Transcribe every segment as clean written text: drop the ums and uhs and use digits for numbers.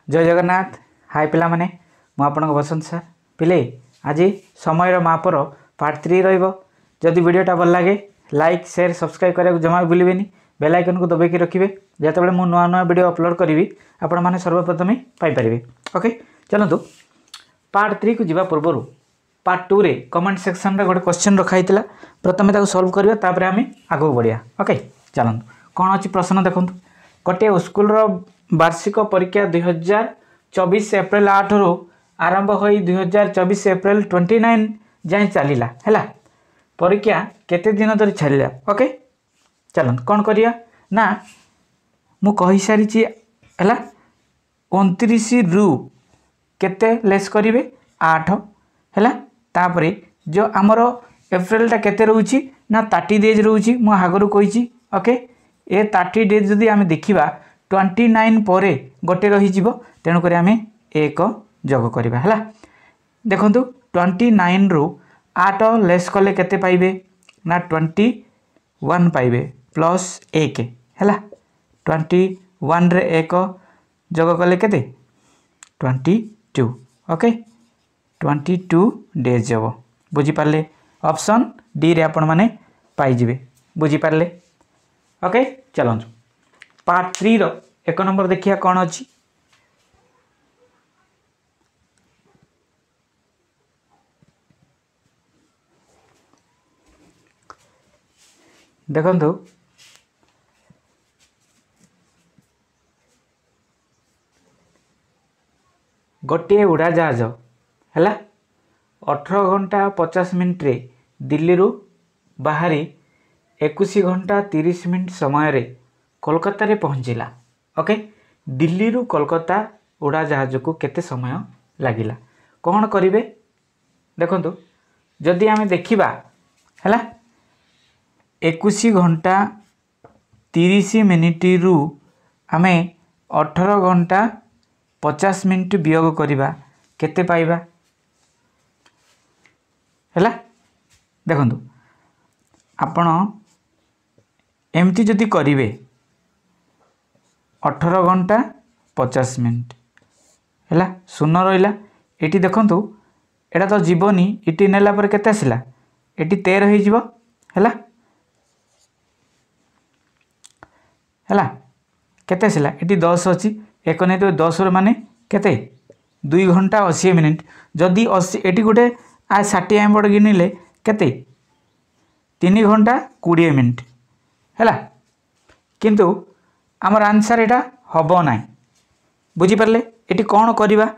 जय जगन्नाथ। हाय पिला माने मु आपन बसंत सर पिले आज समय मापर पार्ट 3 रहिबो। जदि वीडियोटा भल लगे लाइक शेयर सब्सक्राइब करा जमा भूलिबेनी। बेल आइकन को दबाई रखिए जितेबाला मु नुआ नुआ वीडियो अपलोड करी आपण मैंने सर्वप्रथम पाइपर। ओके चलतु पार्ट 3 को जीवा पूर्व पार्ट 2 रे कमेंट सेक्शन रे गोटे क्वेश्चन रखाई प्रथम सॉल्व करवा तापर आम आगू बढ़िया। ओके चलतु कौन अच्छी प्रश्न देखूँ। गोटे स्कूल वार्षिक परीक्षा 2024 एप्रिल 8 रु आरंभ हो 2024 एप्रिल 29 जाए चलला है। परीक्षा केते दिन धरी छाड़ा। ओके चलत कौन करिया ना मु कही सारी है 29 रु केते लेस करेंगे 8 है। तापरे जो आमर एप्रिल टा केते रोची ना 30 डेज रोची मु आगरू कही। ओके ए 30 डेज जदि आम देखा 29 पर गोटे रही तेणुक आम एक जोग करवा है। देखु 29 रु 8 लेस कले केते पाइबे ना 21 पाइबे प्लस 1 है। 21 रे 1 जोग कले केते 22। ओके 22 डेज हम बुझीपारे। ऑप्शन डी रे आपण माने पाइबे बुझीपारे। ओके चलतु पार्ट 3 रो 1 नंबर देखिया कौन अच्छी। देखु गोटे उड़ाजहाज है 18 घंटा 50 मिनट रे दिल्ली रु बाहरी 21 घंटा 30 मिनट समय रे कोलकाता रे पहुँचला। ओके दिल्ली रु कोलकाता उड़ाजहाज को केते समय लगिला कौन करिवे। देखंतु जदि आमे देखिबा है 21 घंटा 30 मिनिट रु आमे 18 घंटा 50 मिनिट वियोग करिबा केते पाइबा है। देखंतु आपण एमती जदि करिवे 18 घंटा 50 मिनिट है शून्य रहा ये। देखंतु एटा तो जीवनी इटी नेला पर केते आसिला एटी 13 हो है केते आसिला एटी 10 अच्छी 1 नहीं तो 10 माने केते 2 घंटा 80 मिनिट। जदि 80 एटी गोटे 60 एम्बड़ गिनिले केते 3 घंटा 20 मिनिट है। किंतु आमर आंसर एटा हबो ना बुझीपारे। ये कौन करवा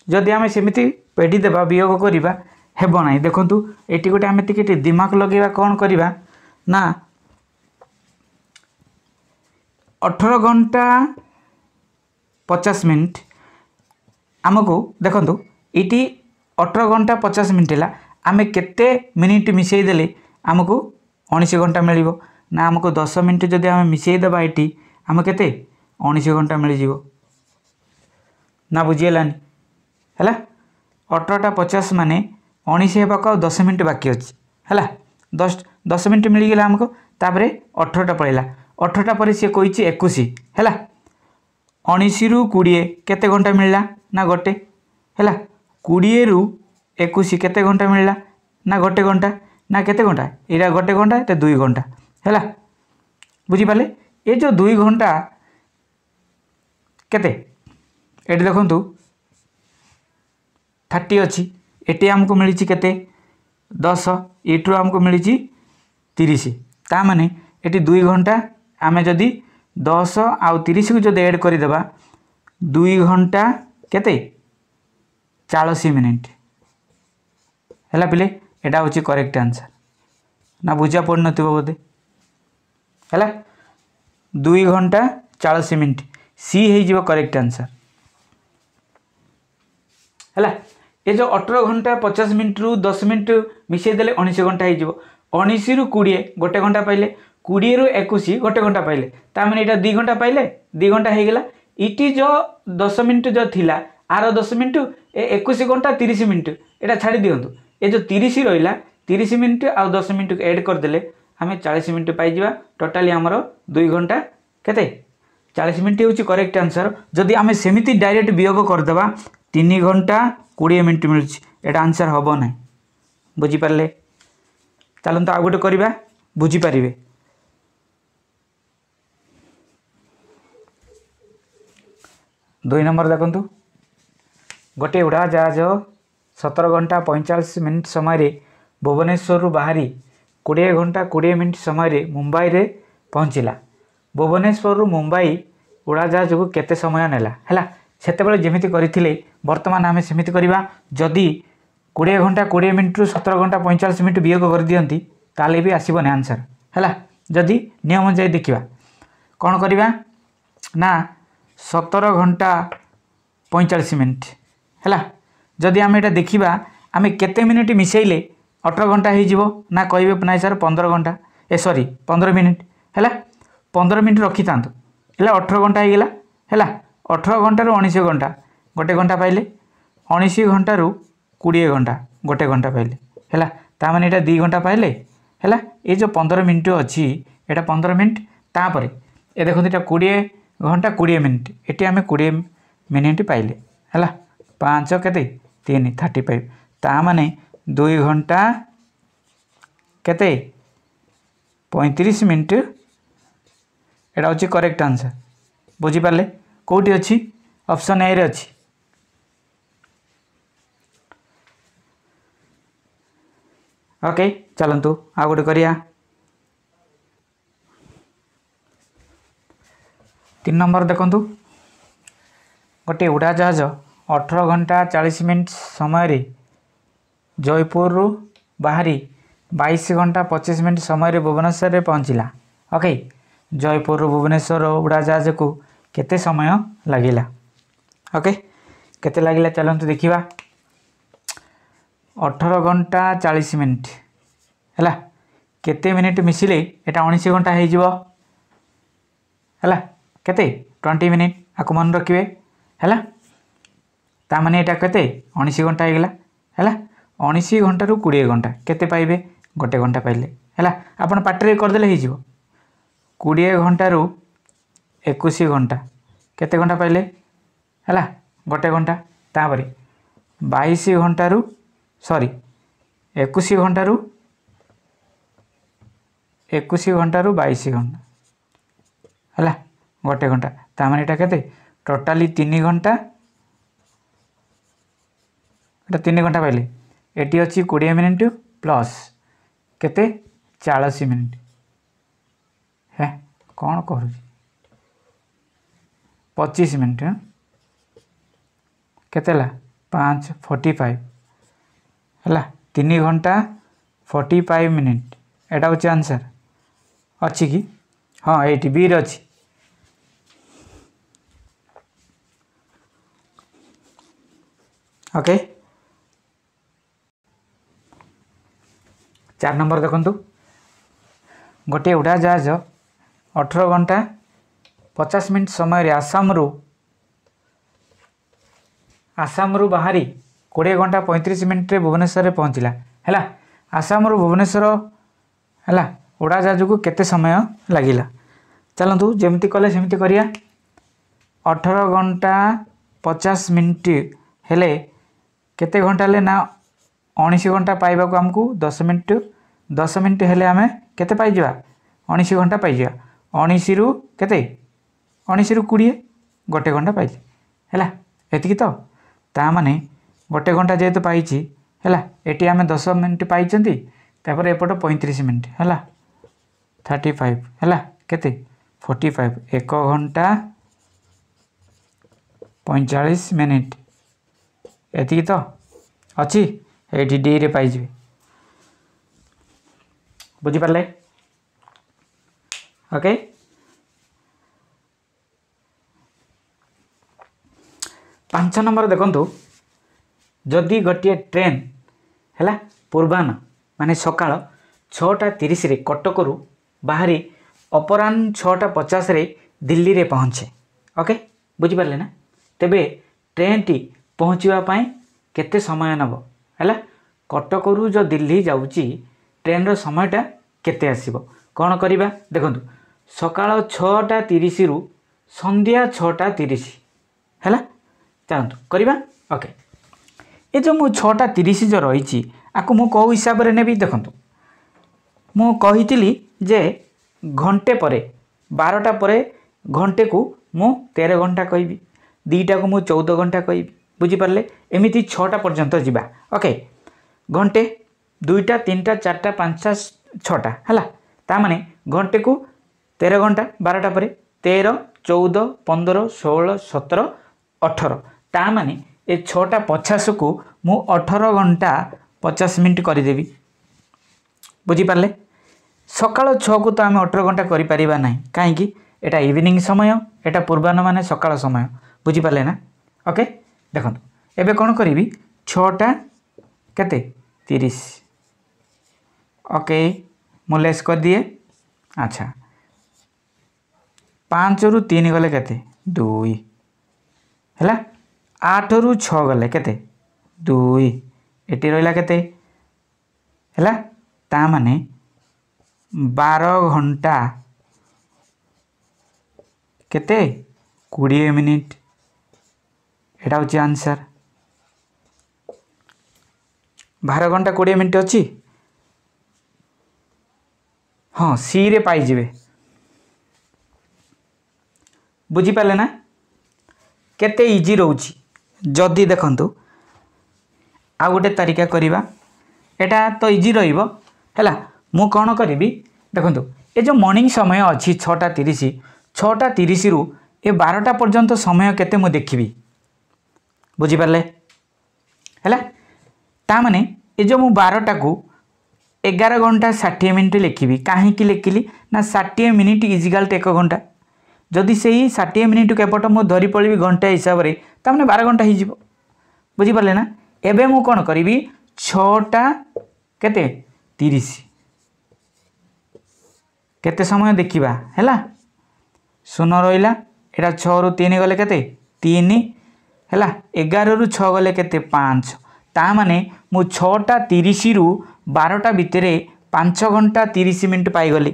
जदि आम सेमती पेढ़ी देवा वियोग करवा हेब ना। देखु ये गोटे आम टे दिमाग लगेगा कौन करवा ना 18 घंटा 50 मिनिट आमको देखु ये 18 घंटा 50 मिनिट है आम केते मिनिट मिसईदेले आमको 19 घंटा मिल ना। आमको 10 मिनिट जदि आम मिसईदेवा ये आम केते 19 घंटा मिल ना बुझीगलानी है। 18टा 50 माने 19 होगा 10 मिनिट बाकी अच्छी है 10 मिनिट मिलगला आमको। तापर 18टा पड़ेगा 18टा पर सी कही 21 है 19 रु 20 केते घंटा मिलला ना गोटे है 20 रु 21 केते घंटा मिलला ना गोटे घंटा ना केते घंटा यहाँ गोटे घंटा तो 2 घंटा है बुझीपारे। ये जो 2 घंटा केते ये देखु 30 अच्छी ये आमको मिली केते 10 इट्रु आमको मिली 30 ता माने ये 2 घंटा आमे जदि 10 आउ 30 को जब एड करदेबा 2 घंटा केते 40 मिनिट है पिले। एटा हूँ करेक्ट आंसर ना बुझा पड़ न बोधे है 2 घंटा 40 मिनिट सी हो करेक्ट आंसर है। ये जो 18 घंटा 50 मिनिट रु 10 मिनिट मिसईदेले 19 घंटा हो 19 रु 20 गोटे घंटा पाइले 20 रु 21 गोटे घंटा पाइले ताने यहाँ 2 घंटा पाइले 2 घंटा होगला। इटी जो 10 मिनिट जो थिला आर 10 मिनिट 21 घंटा 30 मिनिट यहाँ छाड़ी दिंतु। ये जो 30 रहा 30 मिनिट आउ 10 मिनिट एड करदे आम 40 मिनिट पाइबा। टोटाली आमर 2 घंटा केते 40 मिनिट हूँ करेक्ट आंसर। जदि आम सेमती डायरेक्ट वियोग करदे 3 घंटा 20 मिनिट मिलूँ एटा आंसर हम ना। बुझीपारे चलते आउ गोटे करवा बुझीपारे। दुई नंबर देखु गोटे उड़ाजहाज 17 घंटा 45 मिनिट समय भुवनेश्वर बाहरी 20 घंटा 20 मिनिट समय मुंबई रे पहुँचला। भुवनेश्वर मुंबई उड़ाजहाज को केते समय नेला हैला सेतेबेले जेमिति करथिले वर्तमान आमे सेमिति करबा। जदि 20 घंटा 20 मिनिट रु 17 घंटा 45 मिनिट वियोग कर दियंती ताले भी आसीबने आंसर हैला। जदि नियम जाय देखिबा कोन करबा ना 17 घंटा 45 मिनिट हैला। जदि आमे एटा देखिबा आमे केते मिनिट मिसेइले 18 घंटा हो जीवो ना कहबे ना सर 15 घंटा सॉरी 15 मिनिट हैला। 15 मिनिट रखी तांतो हैला 18 घंटा हो गला हैला। 18 घंटा रु 19 घंटा गोटे घंटा पाइले 19 घंटा रु 20 घंटा गोटे घंटा पाइले हैला। ता माने एटा 2 घंटा पाइले हैला। ए जो 15 मिनिट अछि एटा 15 मिनिट तापरे ए देखो एटा 20 घंटा 20 मिनिट एटी आमे 20 मिनिट पाइले हैला। 5 केते 3 35 ता माने 2 घंटा केते 35 मिनिट एटा होची करेक्ट आंसर। बुझी पाले कोठी अछि ऑप्शन ए रे अछि। ओके चलंतु आ गोटे करिया 3 नंबर देखंतु गोटे उड़ाजहाज 18 घंटा 40 मिनिट समय जयपुर रु बाहरी 22 घंटा 25 मिनिट समय भुवनेश्वर रे पहुँचला। ओके जयपुर रु भुवनेश्वर उड़ाजहाज को केते समय लागिला। ओके केते लागिला चलंतु देखिबा। 18 घंटा 40 मिनिट हैला केते मिनिट मिसिले एटा 19 घंटा हो जीवो हैला। केते 20 मिनिट आको मन रखिबे हैला। ता माने एटा केते 19 घंटा हो गला हैला। 19 घंटा रु 20 घंटा केते पाइबे गोटे घंटा पाइले हैला। आपण पाटरे कर देले हो जीवो 20 घंटा रु 21 घंटा केते घंटा पाइले हैला गोटे घंटा। तापरे 22 घंटा रु सॉरी 21 घंटा रु 22 घंटा हैला गोटे घंटा। ता माने एटा केते टोटाली 3 घंटा एटा 3 घंटा पाइले एटी अछि 20 मिनिट प्लस केते 40 मिनिट है कौन करू 25 मिनिट केतेला 5 45 हैला 3 घंटा 45 मिनिट एटा होची आंसर अछि कि हाँ एटी बी रे अछि। ओके 4 नंबर देखंतु गोटे उड़ाजहाज 18 घंटा 50 मिनिट समय आसाम रु बाहरी 20 घंटा 35 मिनिट रे भुवनेश्वर रे पहुँचला हैला। आसाम रु भुवनेश्वर हैला उड़ाजहाज को केते समय लागिला। चलंतु जेमती कले सेमती करिया। 18 घंटा 50 मिनिट हेले केते घंटा ले ना 19 घंटा पाइबा को हमको 10 मिनिट हेले आमे केते पाई जिवा 19 घंटा पाई जिवा। 19 रु केते 19 रु 20 गोटे घंटा पाइले हैला एतिकी तो ता माने गोटे घंटा जेहेतु पाइछि हैला एटी आमे 10 मिनिट पाइछंती तापर एपट 35 मिनिट हैला 35 हैला केते 45 1 घंटा 45 मिनिट एतिकी तो अच्छी एटी डी रे पाई जिवे। बुझी पारले ओके 5 नंबर देखंतु जदि गोटे ट्रेन हैला पूर्वान माने सकाळ 6:30 रे कटक रु बाहरी अपराह्न 6:50 रे दिल्ली रे पहुँचे। ओके बुझी पारले ना। तेबे ट्रेन टी पहुँचवा पाए केते समय नब हैला कटक रु जो दिल्ली जाउची ट्रेन रो समयटा केते आसीबो कोन करिबा देखंतु सकाळ 6:30 रु संध्या 6:30 है। चलतु करवा। ओके ये जो मु 6:30 जो रही आपको मु कौ हिसाब से नेबी देखूँ मु कही जे घंटे पर 12टा पर घंटे को मु 13 घंटा कहि 2टा को मु 14 घंटा कहि बुझीपारे एमती 6टा पर्यंत जीवा। ओके घंटे 2टा 3टा 4टा 5टा 6टा है ताने घंटे को 13 घंटा 12टा पर 13 14 15 16 17 18 ताने ए 6टा 50 को मु 18 घंटा 50 मिनिट करदेवी बुझीपारे। सकाल 6 को तो आम 18 घंटा करें ना कहीं एटा इवनिंग समय एटा पूर्वाह्न माने सकाल समय बुझीपारे ना। ओके देखो एबे कौन करी 6टा केते 30 ओके मु लेस कर दिए। अच्छा 5 रु 3 गले केते 2 है 8 रु 6 गले केते 2 एटी रहिला केते है ता माने 12 घंटा केते 20 मिनिट एटा होची आंसर। 12 घंटा 20 मिनिट अच्छी हाँ सी रे पाइबे बुझीपारे ना केते इजी रोची। जदि देखंतु आ गोटे तरीका करवा एटा तो इजी रहिबो हैला मु कौन करी देखंतु ए जो मॉर्निंग समय अच्छी 6:30 रु ए 12टा पर्यंत समय केते मु देखिबी बुझीपारे है ता माने ए जो मु 12टा को 11 घंटा 60 मिनिट लिखी कहीं लिखिली ना 60 मिनिट इजिकाल 1 घंटा जदि से 60 मिनिट केपट मु धरी पड़ी घंटा हिसाब से ताने 12 घंटा हो बुझीपारे ना। एबे मु कौन करी 6टा केते 30 केते समय देखिबा हैला शून्य रहिला एटा 6 रु 3 गले केते 3 हैला 11 रु 6 गले केते 5 ता माने मु 6:30 रु 12टा भितर 5 घंटा 30 मिनिट पाईगली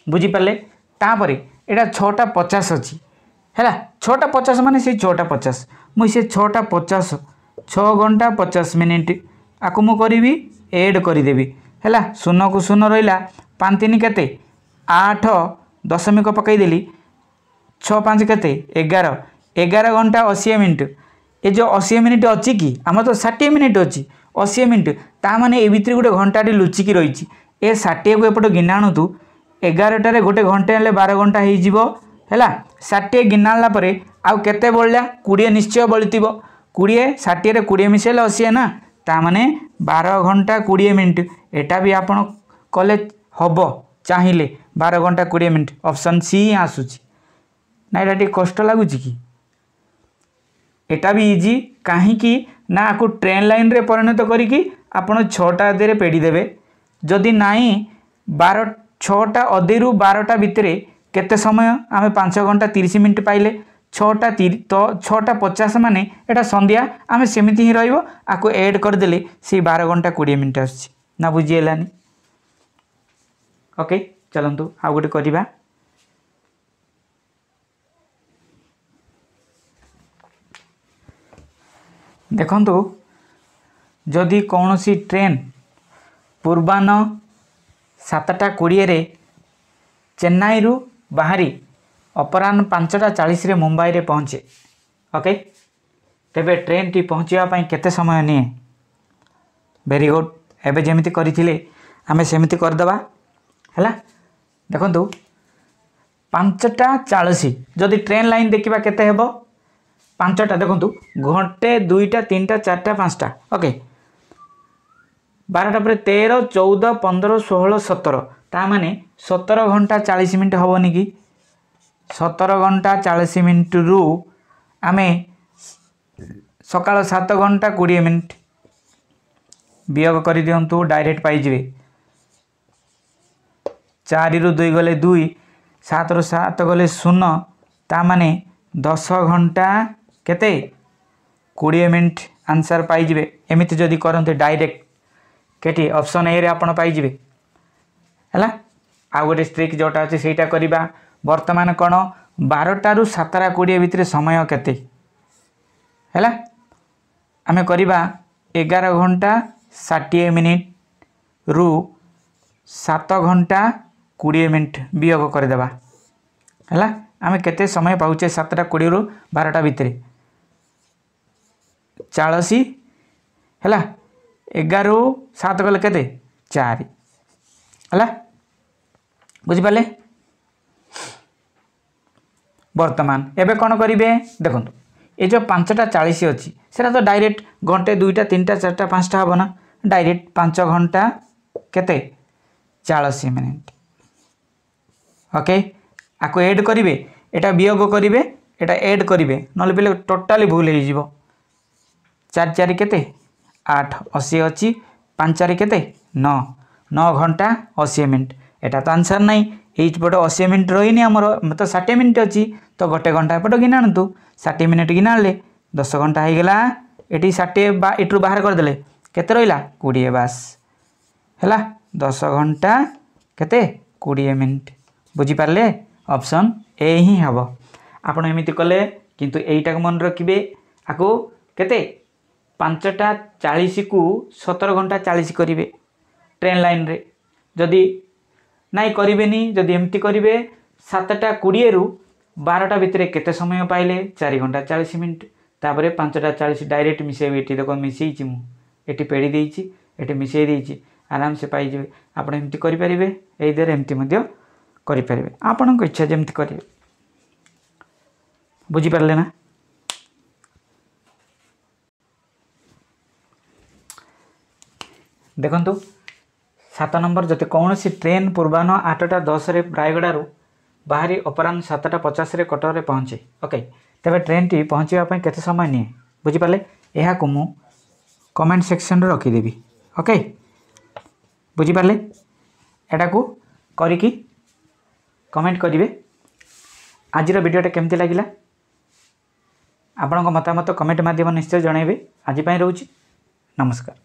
बुझीपारे। तापर एटा 6:50 अच्छी है 6:50 माने से 6:50 मुझे 6:50 6 घंटा 50 मिनिट आपको मु करी एड करदेवी है शून्य को शून्य रहा 5 3 केते 8 दशमिक पकईदेली 6 5 केते 11 घंटा 80 मिनिट ये जो 80 मिनिट अच्छी कि आम तो 60 मिनिट अच्छी 80 मिनिट ता माने ए भितर गोटे घंटाटी लुचिकी रही ए 60 को एपट गिना आणुतु 11टारे गोटे घंटे हेल्ले 12 घंटा हो 60 गिनाला आउ केते बळिया 20 निश्चय बळिथिबो 20 60 रे 20 मिसेले 80 ना ता माने 12 घंटा 20 मिनिट एटा भी आपण कले हबो चाहिए 12 घंटा 20 मिनिट ऑप्शन सी ही आसुची ना एटा टी कष्ट लागुची कि एटा भी इजी कहीं ना आपको ट्रेन लाइन रे परिणत करिकी आपण 6टा अधे पेड़ी देवे जदि नाई 6टा अधे रु 12टा भितर केते समय आम 5 घंटा 30 मिनिट पाइले 6:50 माने एटा संध्या आम सेमिति ही रहिबो आपको ऐड करदेले से 12 घंटा 20 मिनिट आछि ना बुझीलानी। ओके चलंतु आ गोटे करवा देखंतु जदि कौन सी ट्रेन पूर्वाह्न 7:20 रे चेन्नई रु बाहरी अपराह्न 5:40 रे मुंबई रे पहुँचे। ओके तेबे ट्रेन टी पहुँचापी केते समय निए वेरी गुड एबे जेमिति करिथिले आमे सेमिति करदबा हैला देखंतु 5:40 जदि ट्रेन लाइन देखिबा केते हेबो 5टा देखंतु घंटे 2टा 3टा 4टा 5टा ओके 12टा पर 13 14 15 16 17 ता माने 17 घंटा 40 मिनिट हेबोनी कि 17 घंटा 40 मिनिट रु आमे सकाळ 7 घंटा 20 मिनिट वियोग कर दिंतु डायरेक्ट पाइबे 4 रु 2 गले 2 7 रु 7 गले 0 ता माने 10 घंटा केते 20 मिनिट आंसर पाइबे एमिति जदि करते डायरेक्ट केटी ऑप्शन ए रे आपण पाइबे हैला आ गोटे ट्रिक जोटा अच्छे सेटा करवा वर्तमान कौन 12टारू 7:20 भितर समय केते हैला आमे करिबा 11 घंटा 60 मिनिट रु 7 घंटा 20 मिनिट वियोग करदेबा हैला आमे केते समय पाउचे 7:20 रु 12टा भितर 40 हैला 11 रु 7 गले केते 4 हैला बुझी पाले। वर्तमान एबे कौन करिवे देखो ये जो 5टा 40 अच्छी सेटा तो डायरेक्ट घंटे 2टा 3टा 4टा 5टा हम ना डायरेक्ट 5 घंटा केते 40 मिनिट ओके आको ऐड करिवे एटा वियोग करिवे एटा ऐड करिवे नले बेले टोटाली भूल हो जिवो 4 4 केते 8 80 अच्छी 5 4 केते 9 9 घंटा 80 मिनिट एटा तो आंसर नहीं एच पट 80 मिनिट रही आमर तो 60 मिनिट अच्छी तो गोटे घंटा एपट गिनाणु 60 मिनिट गिनाले 10 घंटा हो गला ये 60 एट्रु बाहर करदे केते रहा 20 बास है 10 घंटा केते 20 मिनिट बुझीपारे ऑप्शन ए ही हम आपण एमती कले किंतु एटा मन रखिए आपको केते 5टा 40 को 17 घंटा 40 करेंगे ट्रेन लाइन रे जदि नाई करेनि जदि एमती करेंगे 7टा 20 रु 12टा भितर केते समय पाइले 4 घंटा 40 मिनिट तापर 5टा 40 डायरेक्ट मिसेबे ये देख मिसेई मुझे पेड़ी देती ये मिसई देती आराम से पाइबे आप एमती करेंगे यही द्वारा एमती करेंगे आपण इच्छा जमती करेंगे बुझीपारे ना। देखंतु 7 नंबर जते कौन सी ट्रेन पूर्वाह्न 8टा 10 रायगड़ू बाहरी अपराह्न 7टा 50 कटक में पहुँचे ओके तेरे ट्रेन टी पहुँचापी केते समय निए बुझीपारे यह मु कमेंट सेक्शन रे रखीदेवी ओके बुझीपारे एटा को करिकी कमेंट करेंगे। आज वीडियोटा केमती लगिला आपण मतामत कमेंट माध्यम निश्चय जनइबे। आज रोची नमस्कार।